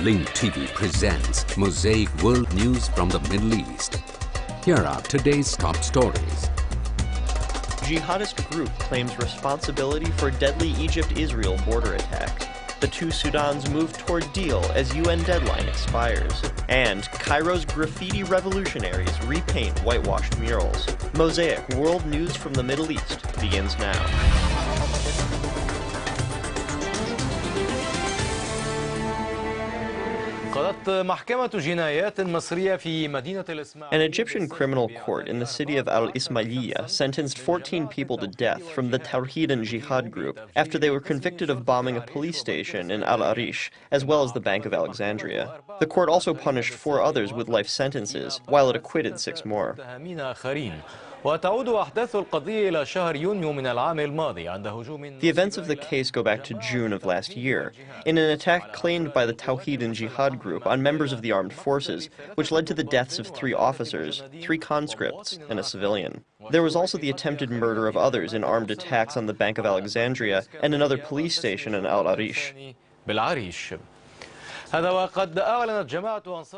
Link TV presents Mosaic World News from the Middle East. Here are today's top stories. Jihadist group claims responsibility for deadly Egypt-Israel border attack. The two Sudans move toward deal as UN deadline expires. And Cairo's graffiti revolutionaries repaint whitewashed murals. Mosaic World News from the Middle East begins now. An Egyptian criminal court in the city of al-Ismailiyah sentenced 14 people to death from the Tawhid and Jihad group after they were convicted of bombing a police station in al-Arish, as well as the Bank of Alexandria. The court also punished 4 others with life sentences, while it acquitted 6 more. The events of the case go back to June of last year, in an attack claimed by the Tawhid and Jihad group on members of the armed forces, which led to the deaths of 3 officers, 3 conscripts, and a civilian. There was also the attempted murder of others in armed attacks on the Bank of Alexandria and another police station in al-Arish.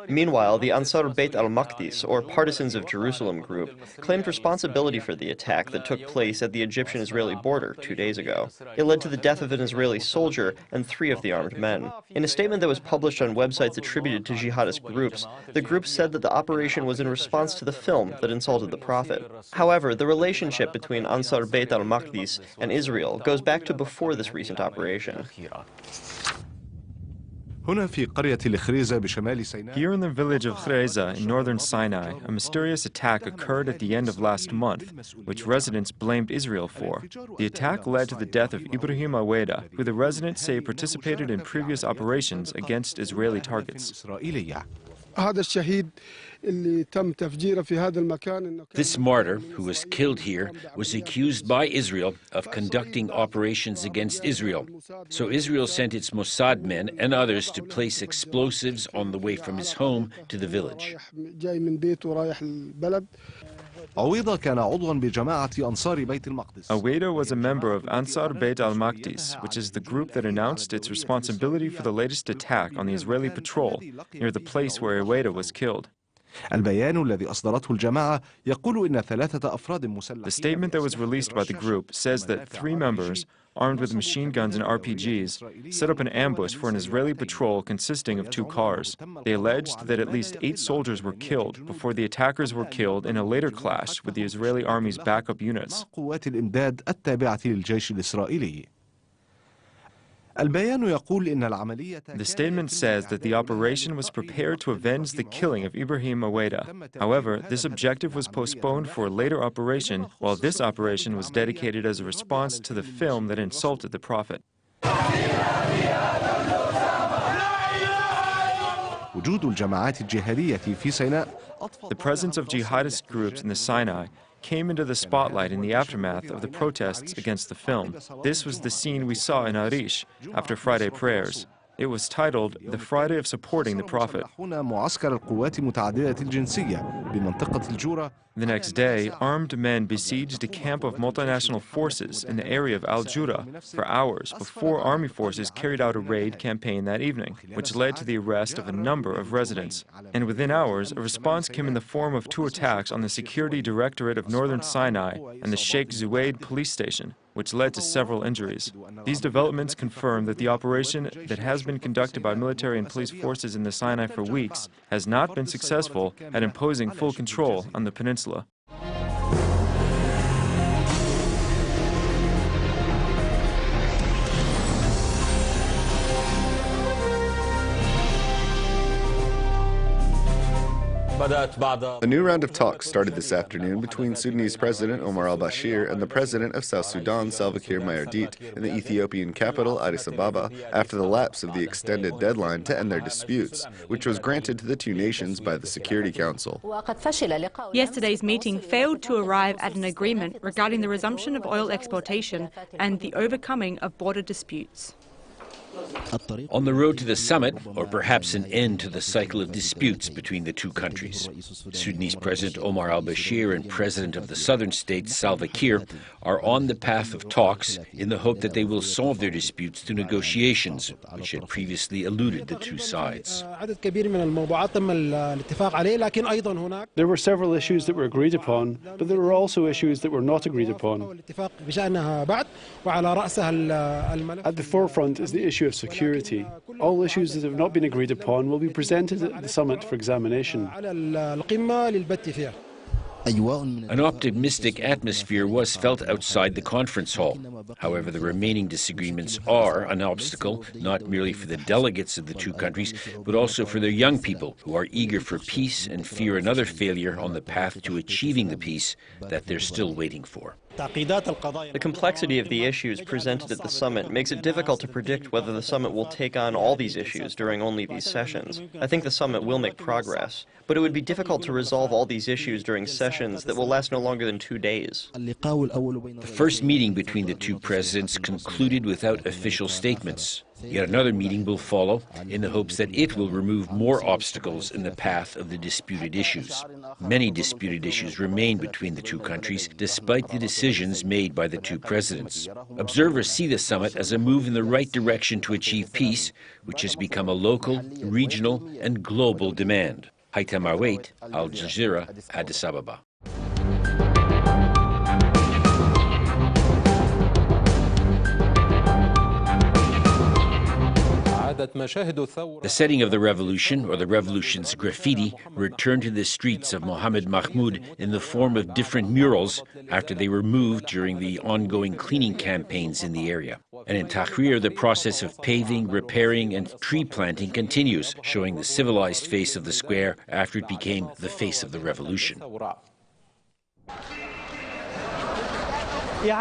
Meanwhile, the Ansar Bayt al-Maqdis, or Partisans of Jerusalem group, claimed responsibility for the attack that took place at the Egyptian-Israeli border 2 days ago. It led to the death of an Israeli soldier and 3 of the armed men. In a statement that was published on websites attributed to jihadist groups, the group said that the operation was in response to the film that insulted the Prophet. However, the relationship between Ansar Bayt al-Maqdis and Israel goes back to before this recent operation. Here in the village of Khreza in northern Sinai, a mysterious attack occurred at the end of last month, which residents blamed Israel for. The attack led to the death of Ibrahim Aweda, who the residents say participated in previous operations against Israeli targets. This martyr, who was killed here, was accused by Israel of conducting operations against Israel. So Israel sent its Mossad men and others to place explosives on the way from his home to the village. Aweda was a member of Ansar Bayt al-Maqdis, which is the group that announced its responsibility for the latest attack on the Israeli patrol near the place where Aweda was killed. The statement that was released by the group says that 3 members, armed with machine guns and RPGs, set up an ambush for an Israeli patrol consisting of 2 cars. They alleged that at least 8 soldiers were killed before the attackers were killed in a later clash with the Israeli army's backup units. The statement says that the operation was prepared to avenge the killing of Ibrahim Aweda. However, this objective was postponed for a later operation, while this operation was dedicated as a response to the film that insulted the Prophet. The presence of jihadist groups in the Sinai came into the spotlight in the aftermath of the protests against the film. This was the scene we saw in Arish after Friday prayers. It was titled The Friday of Supporting the Prophet. The next day, armed men besieged a camp of multinational forces in the area of Al-Jura for hours before army forces carried out a raid campaign that evening, which led to the arrest of a number of residents. And within hours, a response came in the form of 2 attacks on the Security Directorate of Northern Sinai and the Sheikh Zuwaid police station, which led to several injuries. These developments confirm that the operation that has been conducted by military and police forces in the Sinai for weeks has not been successful at imposing full control on the peninsula. A new round of talks started this afternoon between Sudanese President Omar al-Bashir and the President of South Sudan, Salva Kiir Mayardit, in the Ethiopian capital, Addis Ababa, after the lapse of the extended deadline to end their disputes, which was granted to the 2 nations by the Security Council. Yesterday's meeting failed to arrive at an agreement regarding the resumption of oil exploitation and the overcoming of border disputes. On the road to the summit, or perhaps an end to the cycle of disputes between the two countries. Sudanese President Omar al-Bashir and President of the southern state Salva Kiir are on the path of talks in the hope that they will solve their disputes through negotiations, which had previously eluded the two sides. There were several issues that were agreed upon, but there were also issues that were not agreed upon. At the forefront is the issue of security. All issues that have not been agreed upon will be presented at the summit for examination. An optimistic atmosphere was felt outside the conference hall. However, the remaining disagreements are an obstacle, not merely for the delegates of the two countries, but also for their young people who are eager for peace and fear another failure on the path to achieving the peace that they're still waiting for. The complexity of the issues presented at the summit makes it difficult to predict whether the summit will take on all these issues during only these sessions. I think the summit will make progress, but it would be difficult to resolve all these issues during sessions that will last no longer than 2 days. The first meeting between the two presidents concluded without official statements. Yet another meeting will follow in the hopes that it will remove more obstacles in the path of the disputed issues. Many disputed issues remain between the two countries, despite the decisions made by the two presidents. Observers see the summit as a move in the right direction to achieve peace, which has become a local, regional, and global demand. Haitham Await, Al Jazeera, Addis Ababa. The setting of the revolution, or the revolution's graffiti, returned to the streets of Mohamed Mahmoud in the form of different murals after they were moved during the ongoing cleaning campaigns in the area. And in Tahrir, the process of paving, repairing, and tree planting continues, showing the civilized face of the square after it became the face of the revolution. The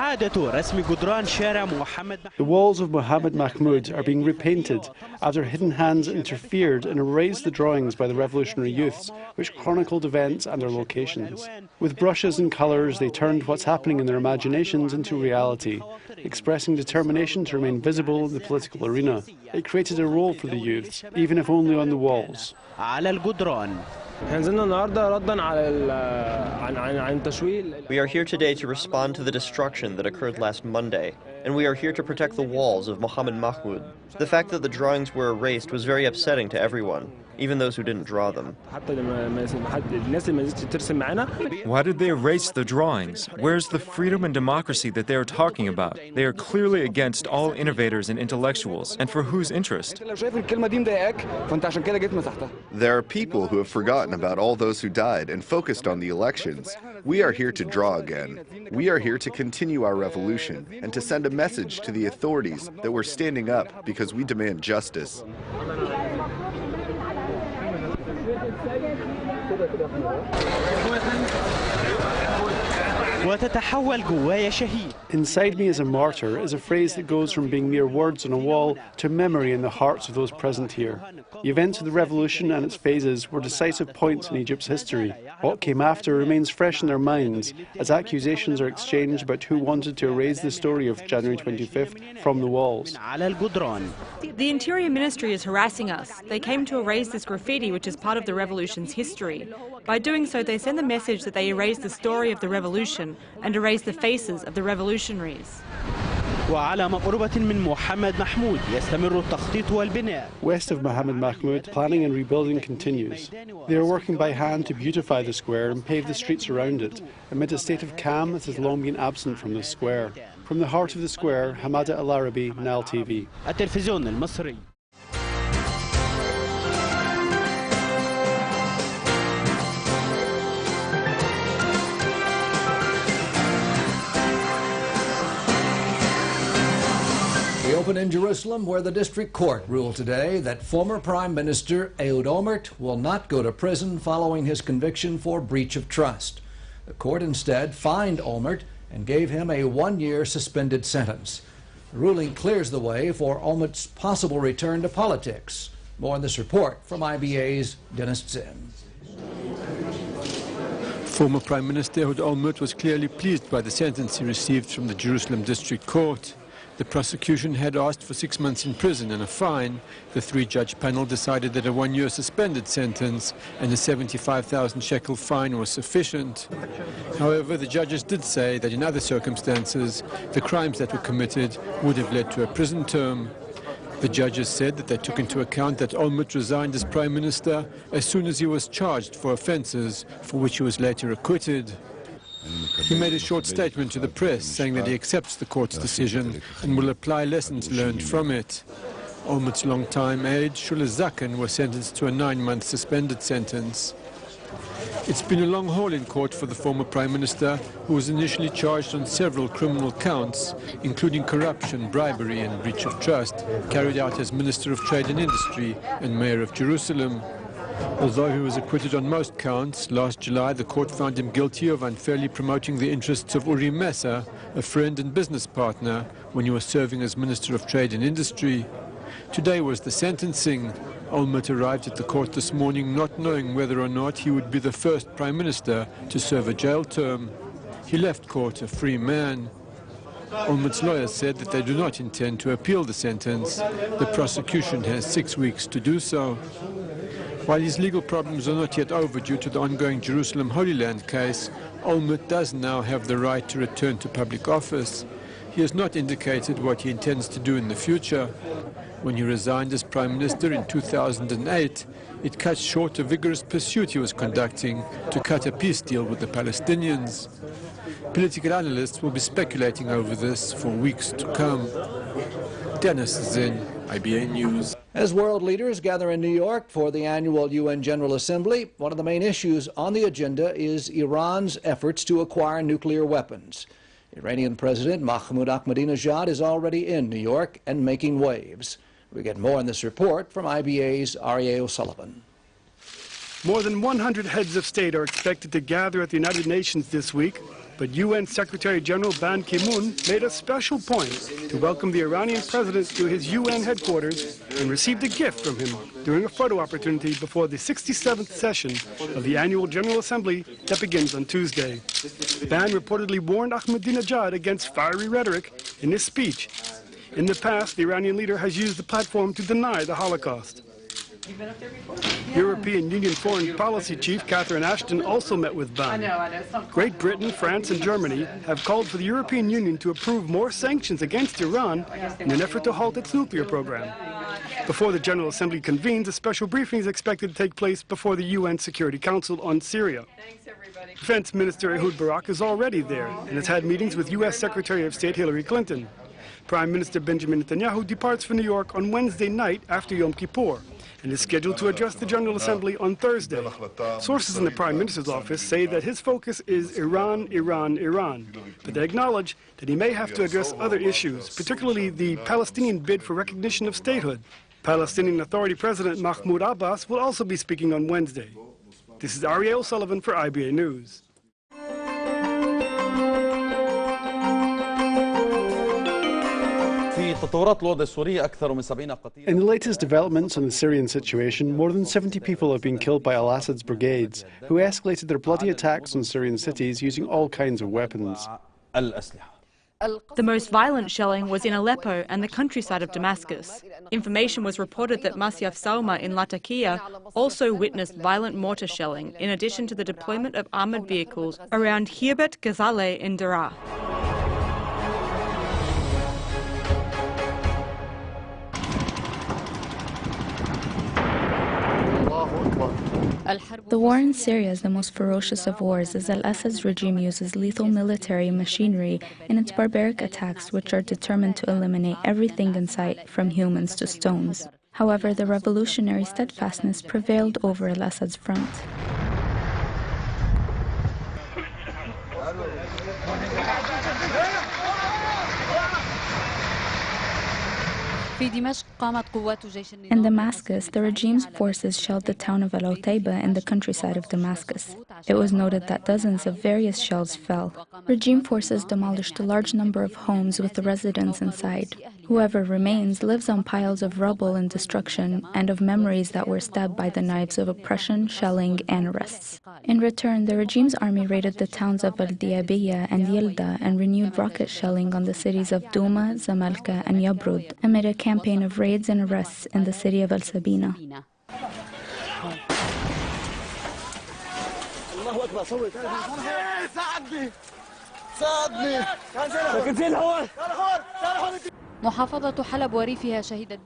walls of Mohamed Mahmoud are being repainted after hidden hands interfered and erased the drawings by the revolutionary youths, which chronicled events and their locations. With brushes and colours, they turned what's happening in their imaginations into reality, expressing determination to remain visible in the political arena. It created a role for the youths, even if only on the walls. We are here today to respond to the destruction that occurred last Monday, and we are here to protect the walls of Mohamed Mahmoud. The fact that the drawings were erased was very upsetting to everyone, even those who didn't draw them. Why did they erase the drawings? Where's the freedom and democracy that they are talking about? They are clearly against all innovators and intellectuals, and for whose interest? There are people who have forgotten about all those who died and focused on the elections. We are here to draw again. We are here to continue our revolution and to send a message to the authorities that we're standing up because we demand justice. Inside me is a martyr is a phrase that goes from being mere words on a wall to memory in the hearts of those present here. The events of the revolution and its phases were decisive points in Egypt's history. What came after remains fresh in their minds as accusations are exchanged about who wanted to erase the story of January 25th from the walls. The Interior Ministry is harassing us. They came to erase this graffiti, which is part of the revolution's history. By doing so, they send the message that they erase the story of the revolution and erase the faces of the revolutionaries. West of Mohamed Mahmoud, planning and rebuilding continues. They are working by hand to beautify the square and pave the streets around it, amid a state of calm that has long been absent from the square. From the heart of the square, Hamada Al-Arabi, Nile TV. We open in Jerusalem, where the district court ruled today that former Prime Minister Ehud Olmert will not go to prison following his conviction for breach of trust. The court instead fined Olmert and gave him a 1-year suspended sentence. The ruling clears the way for Olmert's possible return to politics. More in this report from IBA's Dennis Zinn. Former Prime Minister Ehud Olmert was clearly pleased by the sentence he received from the Jerusalem District Court. The prosecution had asked for 6 months in prison and a fine. The three-judge panel decided that a 1-year suspended sentence and a 75,000 shekel fine was sufficient. However, the judges did say that in other circumstances, the crimes that were committed would have led to a prison term. The judges said that they took into account that Olmert resigned as Prime Minister as soon as he was charged for offences for which he was later acquitted. He made a short statement to the press saying that he accepts the court's decision and will apply lessons learned from it. Olmert's longtime aide, Shula Zakan, was sentenced to a 9-month suspended sentence. It's been a long haul in court for the former Prime Minister, who was initially charged on several criminal counts, including corruption, bribery and breach of trust, carried out as Minister of Trade and Industry and Mayor of Jerusalem. Although he was acquitted on most counts, last July the court found him guilty of unfairly promoting the interests of Uri Mesa, a friend and business partner, when he was serving as Minister of Trade and Industry. Today was the sentencing. Olmert arrived at the court this morning not knowing whether or not he would be the first Prime Minister to serve a jail term. He left court a free man. Olmert's lawyers said that they do not intend to appeal the sentence. The prosecution has 6 weeks to do so. While his legal problems are not yet over due to the ongoing Jerusalem Holy Land case, Olmert does now have the right to return to public office. He has not indicated what he intends to do in the future. When he resigned as Prime Minister in 2008, it cut short a vigorous pursuit he was conducting to cut a peace deal with the Palestinians. Political analysts will be speculating over this for weeks to come. Dennis Zinn, IBA News. As world leaders gather in New York for the annual UN General Assembly, one of the main issues on the agenda is Iran's efforts to acquire nuclear weapons. Iranian President Mohamed Ahmadinejad is already in New York and making waves. We get more in this report from IBA's Aryeh O'Sullivan. More than 100 heads of state are expected to gather at the United Nations this week, but UN Secretary General Ban Ki-moon made a special point to welcome the Iranian president to his UN headquarters and received a gift from him during a photo opportunity before the 67th session of the annual General Assembly that begins on Tuesday. Ban reportedly warned Ahmadinejad against fiery rhetoric in his speech. In the past, the Iranian leader has used the platform to deny the Holocaust. European Union Foreign Policy Chief Catherine Ashton also met with Ban. Great Britain, France and Germany have called for the European Union to approve more sanctions against Iran in an effort to halt its nuclear program. Before the General Assembly convenes, a special briefing is expected to take place before the UN Security Council on Syria. Defense Minister Ehud Barak is already there and has had meetings with U.S. Secretary of State Hillary Clinton. Prime Minister Benjamin Netanyahu departs for New York on Wednesday night after Yom Kippur and is scheduled to address the General Assembly on Thursday. Sources in the Prime Minister's office say that his focus is Iran, Iran, Iran, but they acknowledge that he may have to address other issues, particularly the Palestinian bid for recognition of statehood. Palestinian Authority President Mahmoud Abbas will also be speaking on Wednesday. This is Aryeh O'Sullivan for IBA News. In the latest developments on the Syrian situation, more than 70 people have been killed by al-Assad's brigades, who escalated their bloody attacks on Syrian cities using all kinds of weapons. The most violent shelling was in Aleppo and the countryside of Damascus. Information was reported that Masyaf Salma in Latakia also witnessed violent mortar shelling, in addition to the deployment of armoured vehicles around Khirbet Ghazaleh in Daraa. The war in Syria is the most ferocious of wars, as al-Assad's regime uses lethal military machinery in its barbaric attacks, which are determined to eliminate everything in sight, from humans to stones. However, the revolutionary steadfastness prevailed over al-Assad's front. In Damascus, the regime's forces shelled the town of al-Otaiba in the countryside of Damascus. It was noted that dozens of various shells fell. Regime forces demolished a large number of homes with the residents inside. Whoever remains lives on piles of rubble and destruction and of memories that were stabbed by the knives of oppression, shelling, and arrests. In return, the regime's army raided the towns of al-Diabiya and Yilda and renewed rocket shelling on the cities of Douma, Zamalka, and Yabrud amid a campaign of raids and arrests in the city of al-Sabina.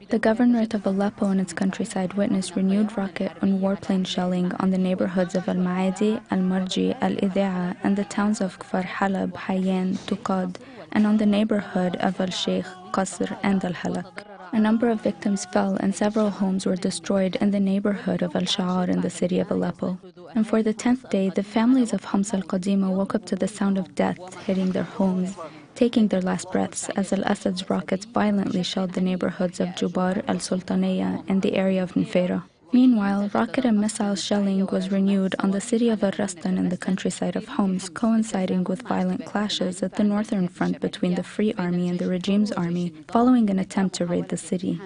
The governorate of Aleppo and its countryside witnessed renewed rocket and warplane shelling on the neighborhoods of al-Ma'adi, al-Marji, al-Idha'a, and the towns of Kfar Halab, Hayyan, Tuqad, and on the neighborhood of al-Sheikh, Qasr, and al-Halak. A number of victims fell and several homes were destroyed in the neighborhood of al-Sha'ar in the city of Aleppo. And for the 10th day, the families of Homs al-Qadima woke up to the sound of death hitting their homes, taking their last breaths as al-Assad's rockets violently shelled the neighborhoods of Jubar, al-Sultaniyya, and the area of Nfera. Meanwhile, rocket and missile shelling was renewed on the city of al-Rastan in the countryside of Homs, coinciding with violent clashes at the northern front between the Free Army and the regime's army, following an attempt to raid the city.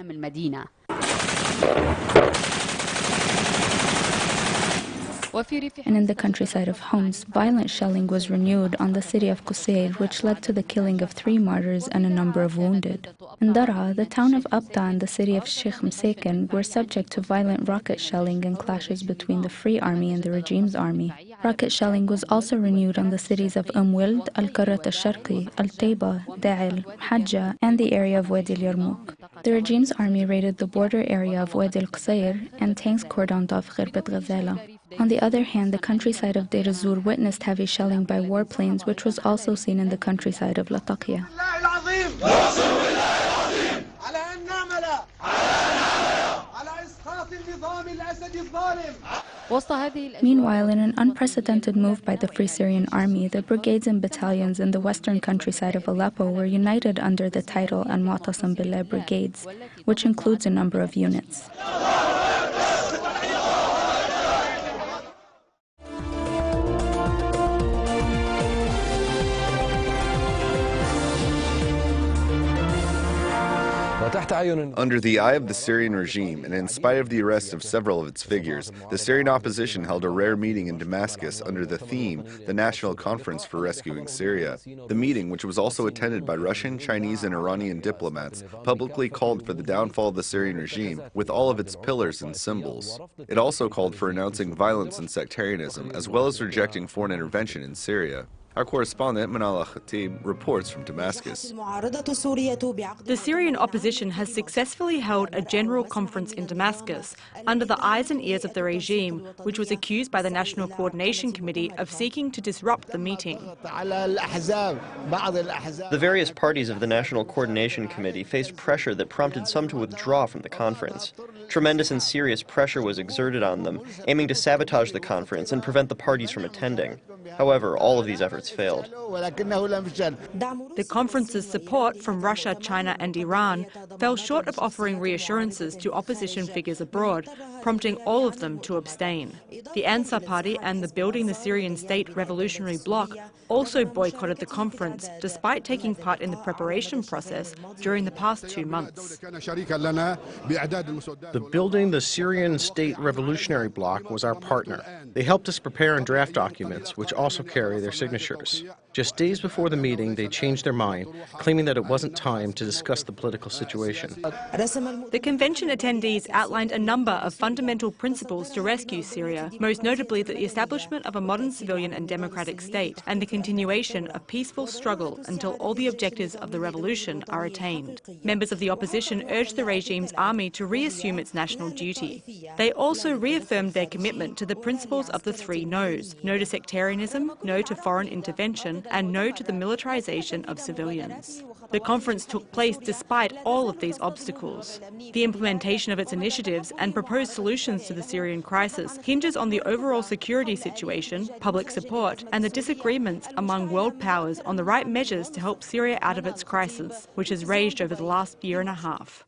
And in the countryside of Homs, violent shelling was renewed on the city of Qusayr, which led to the killing of 3 martyrs and a number of wounded. In Dara, the town of Abta and the city of Sheikh Msakin were subject to violent rocket shelling and clashes between the Free Army and the regime's army. Rocket shelling was also renewed on the cities of Wild, Al-Qarrat al-Sharqi, Al-Tayba, Da'il, Hajja, and the area of Wadi al-Yarmouk. The regime's army raided the border area of Wadi al-Qusayr, and tanks cordoned off Ghirbat Ghazala. On the other hand, the countryside of Deir ez-Zur witnessed heavy shelling by warplanes, which was also seen in the countryside of Latakia. Meanwhile, in an unprecedented move by the Free Syrian Army, the brigades and battalions in the western countryside of Aleppo were united under the title Al-Mu'tasam Billah Brigades, which includes a number of units. Under the eye of the Syrian regime, and in spite of the arrest of several of its figures, the Syrian opposition held a rare meeting in Damascus under the theme, the National Conference for Rescuing Syria. The meeting, which was also attended by Russian, Chinese, and Iranian diplomats, publicly called for the downfall of the Syrian regime with all of its pillars and symbols. It also called for renouncing violence and sectarianism, as well as rejecting foreign intervention in Syria. Our correspondent, Manal Khatib, reports from Damascus. The Syrian opposition has successfully held a general conference in Damascus under the eyes and ears of the regime, which was accused by the National Coordination Committee of seeking to disrupt the meeting. The various parties of the National Coordination Committee faced pressure that prompted some to withdraw from the conference. Tremendous and serious pressure was exerted on them, aiming to sabotage the conference and prevent the parties from attending. However, all of these efforts failed. The conference's support from Russia, China and Iran fell short of offering reassurances to opposition figures abroad, prompting all of them to abstain. The Ansar Party and the Building the Syrian State Revolutionary Bloc also boycotted the conference, despite taking part in the preparation process during the past 2 months. The Building the Syrian State Revolutionary Bloc was our partner. They helped us prepare and draft documents, which also carry their signatures. Just days before the meeting, they changed their mind, claiming that it wasn't time to discuss the political situation. The convention attendees outlined a number of fundamental principles to rescue Syria, most notably the establishment of a modern civilian and democratic state, and the continuation of peaceful struggle until all the objectives of the revolution are attained. Members of the opposition urged the regime's army to reassume its national duty. They also reaffirmed their commitment to the principles of the 3 no's: no to sectarianism, no to foreign intervention, and no to the militarization of civilians. The conference took place despite all of these obstacles. The implementation of its initiatives and proposed solutions to the Syrian crisis hinges on the overall security situation, public support, and the disagreements among world powers on the right measures to help Syria out of its crisis, which has raged over the last year and a half.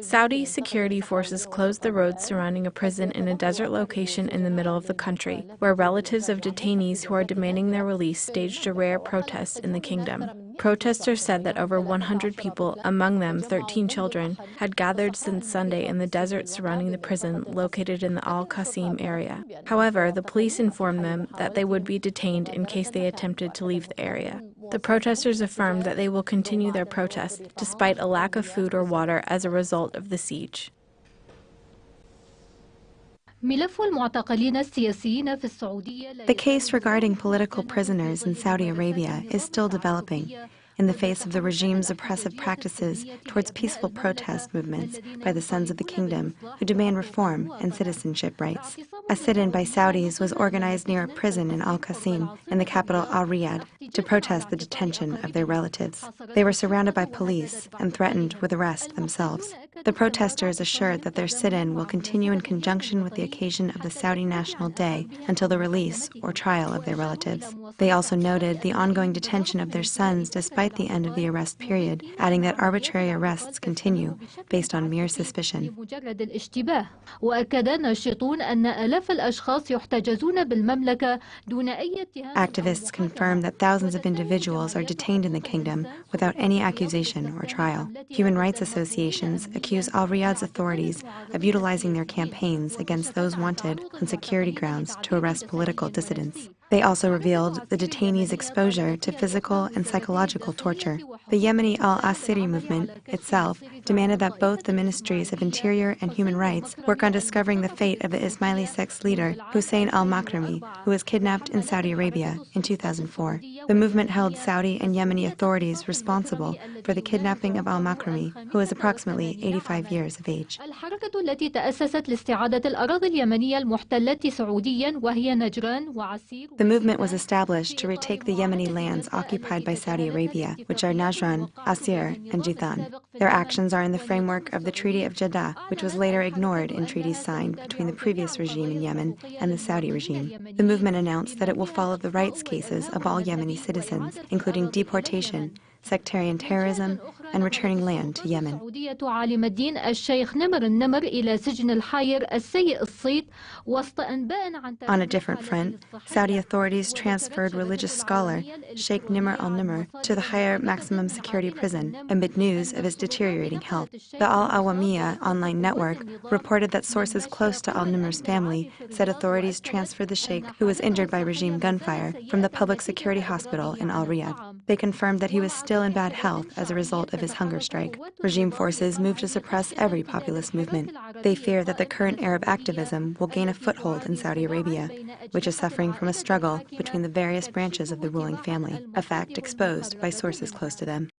Saudi security forces closed the roads surrounding a prison in a desert location in the middle of the country, where relatives of detainees who are demanding their release staged a rare protest in the kingdom. Protesters said that over 100 people, among them 13 children, had gathered since Sunday in the desert surrounding the prison located in the al-Qasim area. However, the police informed them that they would be detained in case they attempted to leave the area. The protesters affirmed that they will continue their protest despite a lack of food or water as a result of the siege. The case regarding political prisoners in Saudi Arabia is still developing in the face of the regime's oppressive practices towards peaceful protest movements by the Sons of the Kingdom who demand reform and citizenship rights. A sit-in by Saudis was organized near a prison in Al-Qasim, in the capital Al-Riyadh, to protest the detention of their relatives. They were surrounded by police and threatened with arrest themselves. The protesters assured that their sit-in will continue in conjunction with the occasion of the Saudi National Day until the release or trial of their relatives. They also noted the ongoing detention of their sons despite the end of the arrest period, adding that arbitrary arrests continue based on mere suspicion. Activists confirm that thousands of individuals are detained in the kingdom without any accusation or trial. Human rights associations accuse Al-Riyadh's authorities of utilizing their campaigns against those wanted on security grounds to arrest political dissidents. They also revealed the detainees' exposure to physical and psychological torture. The Yemeni al-Assad movement itself demanded that both the Ministries of Interior and Human Rights work on discovering the fate of the Ismaili sect's leader, Hussein al-Makhrami, who was kidnapped in Saudi Arabia in 2004. The movement held Saudi and Yemeni authorities responsible for the kidnapping of al-Makhrami, who is approximately 85 years of age. The movement was established to retake the Yemeni lands occupied by Saudi Arabia, which are Najran, Asir, and Jithan. Their actions are in the framework of the Treaty of Jeddah, which was later ignored in treaties signed between the previous regime in Yemen and the Saudi regime. The movement announced that it will follow the rights cases of all Yemeni citizens, including deportation, sectarian terrorism, and returning land to Yemen. On a different front, Saudi authorities transferred religious scholar Sheikh Nimr al-Nimr to the higher maximum security prison amid news of his deteriorating health. The Al-Awamiyya online network reported that sources close to al-Nimr's family said authorities transferred the sheikh, who was injured by regime gunfire, from the public security hospital in Al-Riyadh. They confirmed that he was still in bad health as a result of his hunger strike. Regime forces move to suppress every populist movement. They fear that the current Arab activism will gain a foothold in Saudi Arabia, which is suffering from a struggle between the various branches of the ruling family, a fact exposed by sources close to them.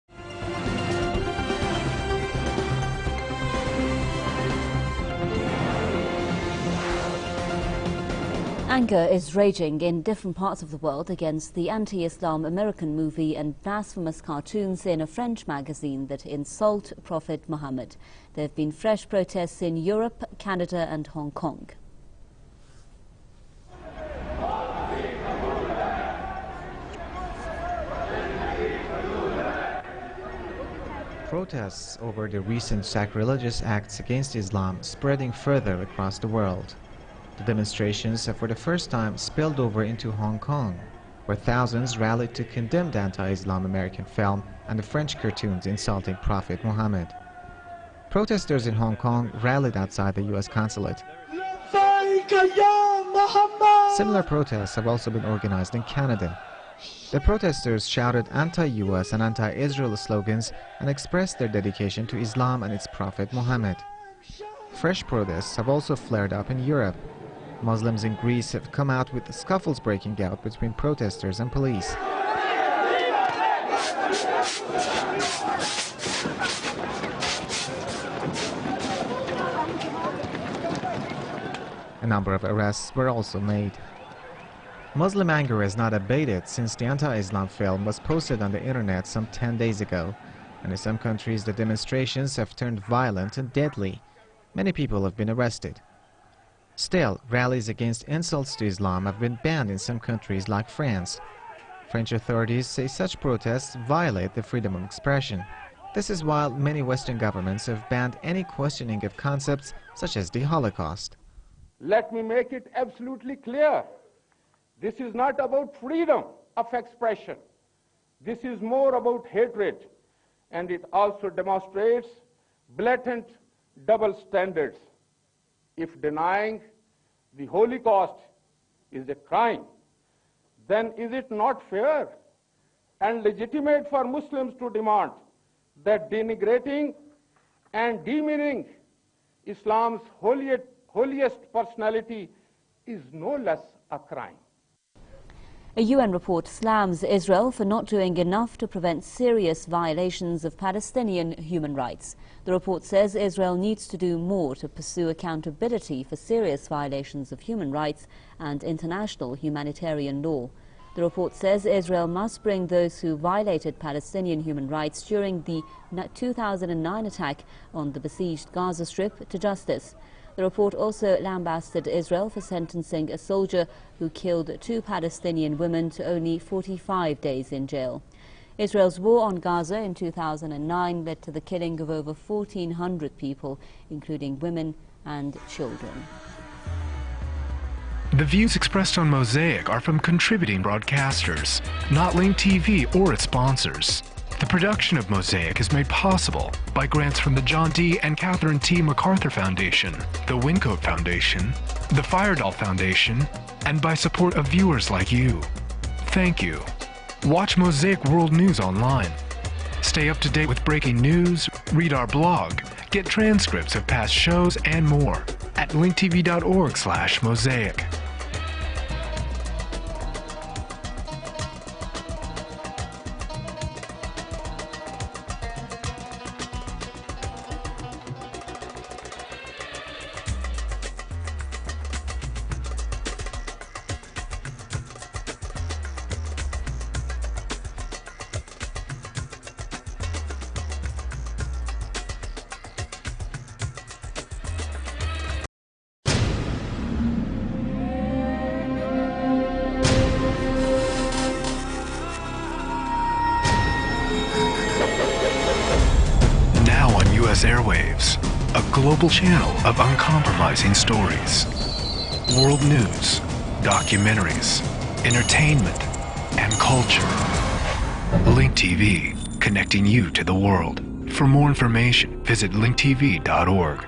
Anger is raging in different parts of the world against the anti-Islam American movie and blasphemous cartoons in a French magazine that insult Prophet Muhammad. There have been fresh protests in Europe, Canada and Hong Kong. Protests over the recent sacrilegious acts against Islam spreading further across the world. The demonstrations have for the first time spilled over into Hong Kong, where thousands rallied to condemn the anti-Islam American film and the French cartoons insulting Prophet Muhammad. Protesters in Hong Kong rallied outside the U.S. consulate. Similar protests have also been organized in Canada. The protesters shouted anti-U.S. and anti-Israel slogans and expressed their dedication to Islam and its Prophet Muhammad. Fresh protests have also flared up in Europe. Muslims in Greece have come out with scuffles breaking out between protesters and police. A number of arrests were also made. Muslim anger has not abated since the anti-Islam film was posted on the internet some 10 days ago, and in some countries the demonstrations have turned violent and deadly. Many people have been arrested. Still, rallies against insults to Islam have been banned in some countries like France. French authorities say such protests violate the freedom of expression. This is while many Western governments have banned any questioning of concepts such as the Holocaust. Let me make it absolutely clear. This is not about freedom of expression. This is more about hatred, and it also demonstrates blatant double standards. If denying the Holocaust is a crime, then is it not fair and legitimate for Muslims to demand that denigrating and demeaning Islam's holiest personality is no less a crime? A UN report slams Israel for not doing enough to prevent serious violations of Palestinian human rights. The report says Israel needs to do more to pursue accountability for serious violations of human rights and international humanitarian law. The report says Israel must bring those who violated Palestinian human rights during the 2009 attack on the besieged Gaza Strip to justice. The report also lambasted Israel for sentencing a soldier who killed 2 Palestinian women to only 45 days in jail. Israel's war on Gaza in 2009 led to the killing of over 1,400 people, including women and children. The views expressed on Mosaic are from contributing broadcasters, not Link TV or its sponsors. The production of Mosaic is made possible by grants from the John D. and Catherine T. MacArthur Foundation, the Wincoat Foundation, the Firedoll Foundation, and by support of viewers like you. Thank you. Watch Mosaic World News online. Stay up to date with breaking news, read our blog, get transcripts of past shows, and more at linktv.org/mosaic. Airwaves, a global channel of uncompromising stories, world news, documentaries, entertainment, and culture. Link TV, connecting you to the world. For more information, visit linktv.org.